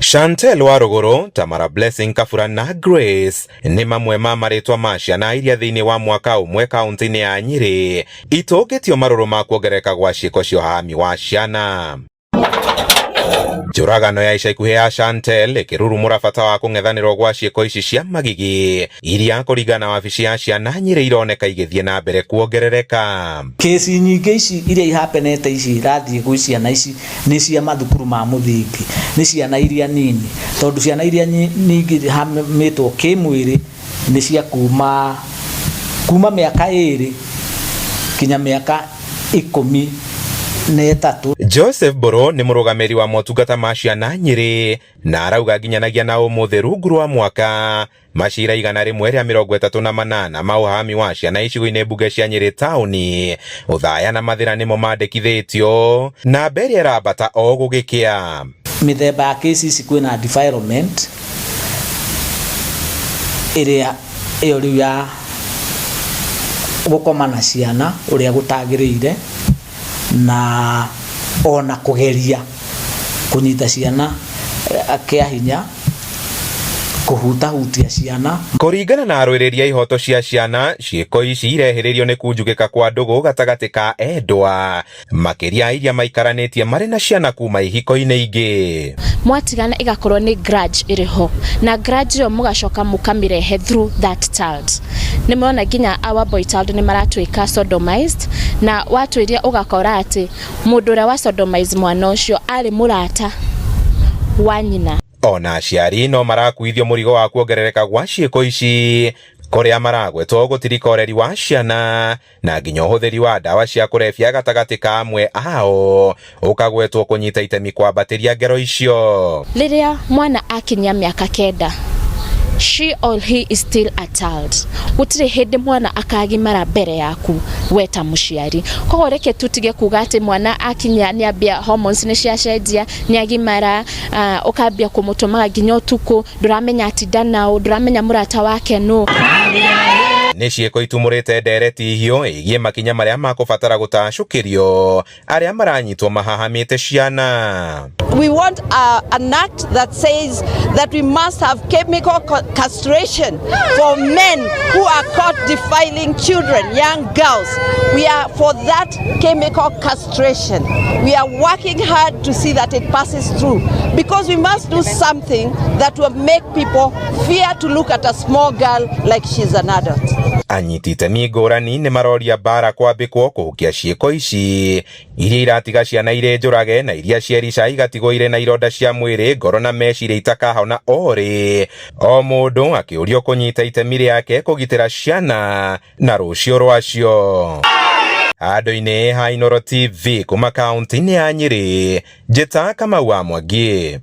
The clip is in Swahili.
Chantel wa Ruguru, Tamara Blessing Kafura na Grace ni mamwe ma maritwa ma ciana iria thiini wa mwaka umwe kaunti-ini ya Nyeri itũngĩtio marũrũ ma kuongerereka gwa ciĩko cia ũhami wa ciana. Njũragano ya ica ikuhĩ ya Chantel ĩkĩrurumũra bata wa kũng'ethanĩrwo gwa ciĩko ici cia magigi iria kũringana na wabici ya ciana Nyeri ironeka igĩthiĩ na mbere kuongerereka. Kesi nyingĩ ici iria ihapenete ici irathiĩ gwĩ ciana ici nĩ cia mathukuru ma mũthingi, nĩ ciana iria nini, tondũ ciana iria nyingĩ hamitwo kĩmwĩrĩ nĩ cia kuma mĩaka 2 kinya mĩaka 13. Joseph Boro ni mũrũgamĩrĩri wa motungata ma ciana Nyeri na arauga nginyanagia na ũmũthĩ rungu rwa mwaka macira 138 ma ũhami wa ciana icigo-inĩ mbunge cia Nyeri taũni, ũthaya na mathĩna nĩmo mandĩkithĩtio na mbere ĩrambata o gũgĩkĩa. Mĩthemba ya kesi ici kwĩna defilement ĩrĩa ĩyo rĩu ya gũkoma na ciana ũrĩa gũtagĩrĩire na ona kugeria kunyita ciana kĩa hinya, kuhutahutia ciana. Kũringana na arũĩrĩri a ihoto cia ciana, ciĩko ici irehĩrĩrio nĩ kunjũgĩka kwa ndũgũ gatagatĩ ka endwa makĩria iria maikaranĩtie marĩ na ciana kuma ihiko-inĩ ingĩ. Mwatigana igakorwo nĩ grudge ĩrĩho na grudge ĩyo mũgacoka mũkamĩrehe through that child. Nĩmona nginya our boy child nĩ maratuĩka sodomized na watu iria ũgakora atĩ mũndũ ũrĩa wa sodomize mwana ũcio arĩ mũrata wa nyina. Ona aciari no marakuithio mũrigo wa kuongerereka gwa ciĩko ici kũrĩa maragwetwo gũtirika ũreri wa ciana na nginya ũhũthĩri wa ndawa cia kũrebia gatagatĩ ka amwe ao ũkagwetwo kũnyita itemi kwambatĩria ngero icio. Rĩrĩa mwana akinyia mĩaka 9, she or he is still a child. Gũtirĩ hĩndĩ mwana akagimara mbere yaku weta mũciari. Koguo reke tutige kuga atĩ mwana akinya nĩ ambia hormones nĩ ciacenjia nĩ agimara, ũkambia kũmũtũmaga nginya ũtukũ, ndũramenya ati ndanao, ndũramenya mũrata wake nũ. Nĩ ciĩko itumũrĩte ndereti ihio ĩgiĩ makinya marĩa makũbatara gũtacũkĩrio arĩa maranyitwo mahahamĩte ciana. We want an act that says that we must have chemical castration for men who are caught defiling children, young girls. We are for that chemical castration. We are working hard to see that it passes through because we must do something that will make people fear to look at a small girl like she's an adult. Anyiti itemi ngũrani nĩ maroria bara kwambĩkwo kũhukia ciĩko ici iria iratiga ciana irĩ njũrage na iria cierica igatigwo irĩ na ironda cia mwĩrĩ, ngoro na meciria itakahona orĩ, o mũndũ akĩũrio kũnyita itemi rĩake kũgitĩra ciana na rũciũ rwacio. Handũ-inĩ ha Inooro TV kuma kaunti-inĩ ya Nyeri, njĩta Kamau wa Mwangi.